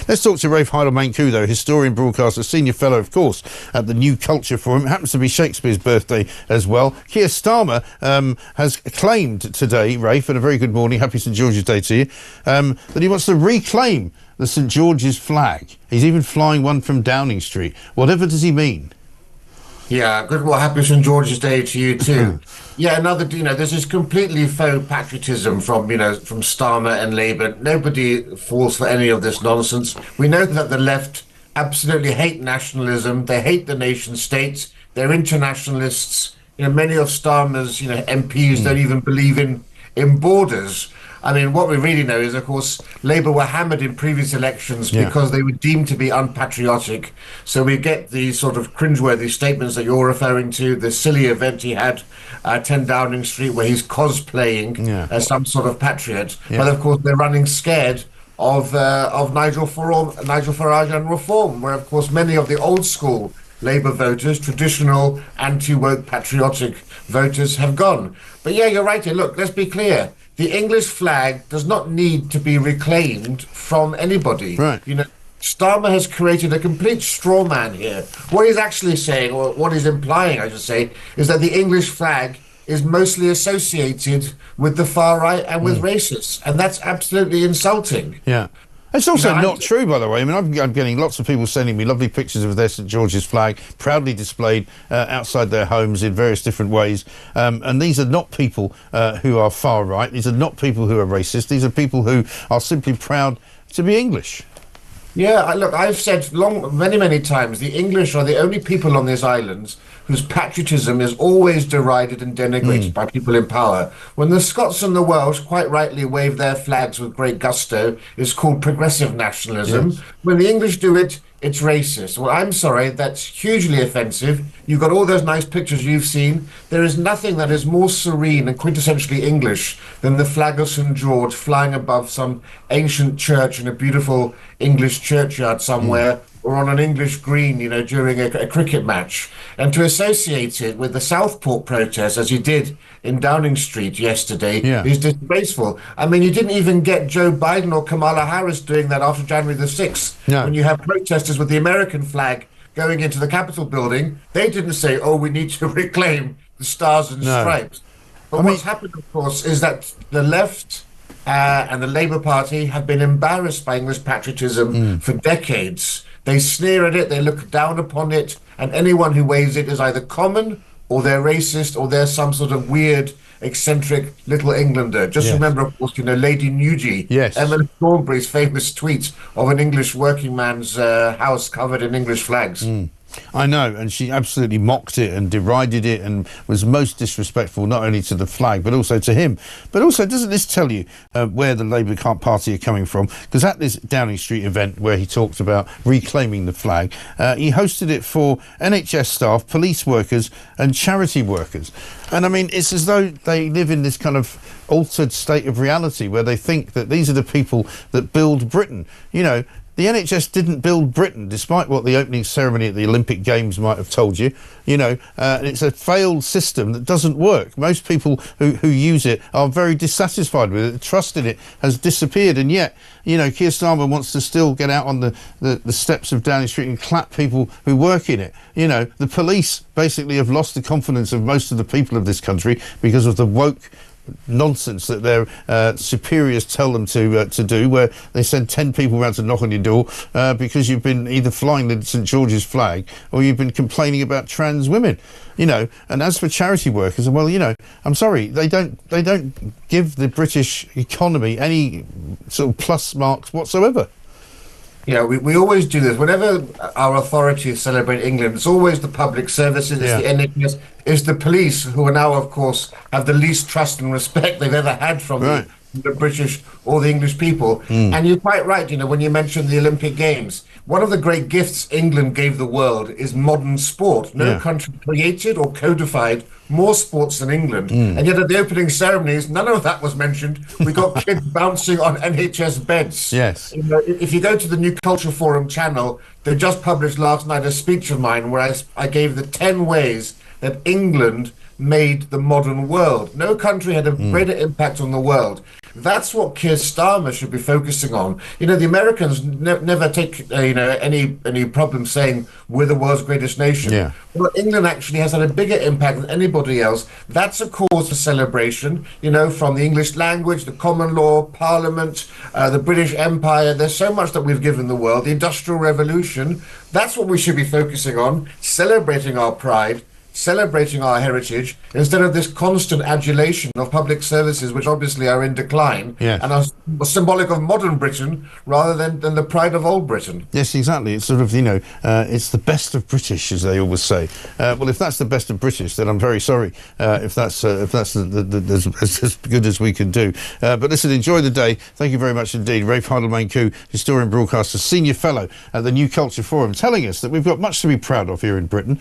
Let's talk to Rafe Heydel-Mankoo, though, historian, broadcaster, senior fellow, of course, at the New Culture Forum. It happens to be Shakespeare's birthday as well. Keir Starmer has claimed today, Rafe, and a very good morning, happy St George's Day to you, that he wants to reclaim the St George's flag. He's even flying one from Downing Street. Whatever does he mean? Yeah, good. Well, happy St George's Day to you too. Yeah, this is completely faux patriotism from Starmer and Labour. Nobody falls for any of this nonsense. We know that the left absolutely hate nationalism. They hate the nation states. They're internationalists. Many of Starmer's MPs don't even believe in borders. I mean, what we really know is, of course, Labour were hammered in previous elections because they were deemed to be unpatriotic. So we get these sort of cringeworthy statements that you're referring to, the silly event he had at 10 Downing Street where he's cosplaying as some sort of patriot. But, of course, they're running scared of Nigel Farage and Reform, where, of course, many of the old school Labour voters, traditional anti-woke patriotic voters have gone. But yeah, you're right here. Look, let's be clear. The English flag does not need to be reclaimed from anybody. Right. Starmer has created a complete straw man here. What he's actually saying, or what he's implying, I should say, is that the English flag is mostly associated with the far right and with racists. And that's absolutely insulting. Yeah. It's also not true, by the way. I mean, I'm getting lots of people sending me lovely pictures of their St George's flag, proudly displayed outside their homes in various different ways. And these are not people who are far right. These are not people who are racist. These are people who are simply proud to be English. Yeah, look, I've said many times, the English are the only people on this island whose patriotism is always derided and denigrated by people in power. When the Scots and the Welsh quite rightly wave their flags with great gusto, it's called progressive nationalism. Yes. When the English do it, it's racist. Well, I'm sorry, that's hugely offensive. You've got all those nice pictures you've seen. There is nothing that is more serene and quintessentially English than the flag of St George flying above some ancient church in a beautiful English churchyard somewhere, or on an English green, during a cricket match. And to associate it with the Southport protest, as you did in Downing Street yesterday, is disgraceful. I mean, you didn't even get Joe Biden or Kamala Harris doing that after January the 6th. No. When you have protesters with the American flag going into the Capitol building, they didn't say, we need to reclaim the stars and stripes. But what's happened, of course, is that the left and the Labour Party have been embarrassed by English patriotism for decades. They sneer at it, they look down upon it, and anyone who waves it is either common, or they're racist, or they're some sort of weird, eccentric little Englander. Just remember, of course, Lady Nugent, Emily Thornberry's famous tweet of an English working man's house covered in English flags. I know, and she absolutely mocked it and derided it and was most disrespectful, not only to the flag, but also to him. But also, doesn't this tell you where the Labour Party are coming from? Because at this Downing Street event where he talked about reclaiming the flag, he hosted it for NHS staff, police workers and charity workers. And I mean, it's as though they live in this kind of altered state of reality where they think that these are the people that build Britain. The NHS didn't build Britain, despite what the opening ceremony at the Olympic Games might have told you. It's a failed system that doesn't work. Most people who use it are very dissatisfied with it. The trust in it has disappeared. And yet, Keir Starmer wants to still get out on the steps of Downing Street and clap people who work in it. The police basically have lost the confidence of most of the people of this country because of the woke nonsense that their superiors tell them to do, where they send 10 people around to knock on your door because you've been either flying the St George's flag or you've been complaining about trans women. And as for charity workers, well, I'm sorry, they don't give the British economy any sort of plus marks whatsoever. Yeah, we always do this. Whenever our authorities celebrate England, it's always the public services, it's the NHS, it's the police, who are now, of course, have the least trust and respect they've ever had from the British or the English people. And you're quite right, when you mentioned the Olympic Games. One of the great gifts England gave the world is modern sport. No country created or codified more sports than England. And yet at the opening ceremonies, none of that was mentioned. We got kids bouncing on NHS beds. Yes. If you go to the New Culture Forum channel, they just published last night a speech of mine where I gave the 10 ways that England made the modern world. No country had a greater impact on the world. That's what Keir Starmer should be focusing on. You know, the Americans never take any problem saying we're the world's greatest nation. Yeah. Well, England actually has had a bigger impact than anybody else. That's a cause for celebration. You know, from the English language, the common law, Parliament, the British Empire. There's so much that we've given the world. The Industrial Revolution. That's what we should be focusing on, celebrating our pride, celebrating our heritage, instead of this constant adulation of public services, which obviously are in decline, Yes. and are symbolic of modern Britain rather than the pride of old Britain. Yes, exactly. It's sort of, it's the best of British, as they always say. Well, if that's the best of British, then I'm very sorry if that's as good as we can do. But listen, enjoy the day. Thank you very much indeed. Rafe Heydel-Mankoo, historian, broadcaster, senior fellow at the New Culture Forum, telling us that we've got much to be proud of here in Britain.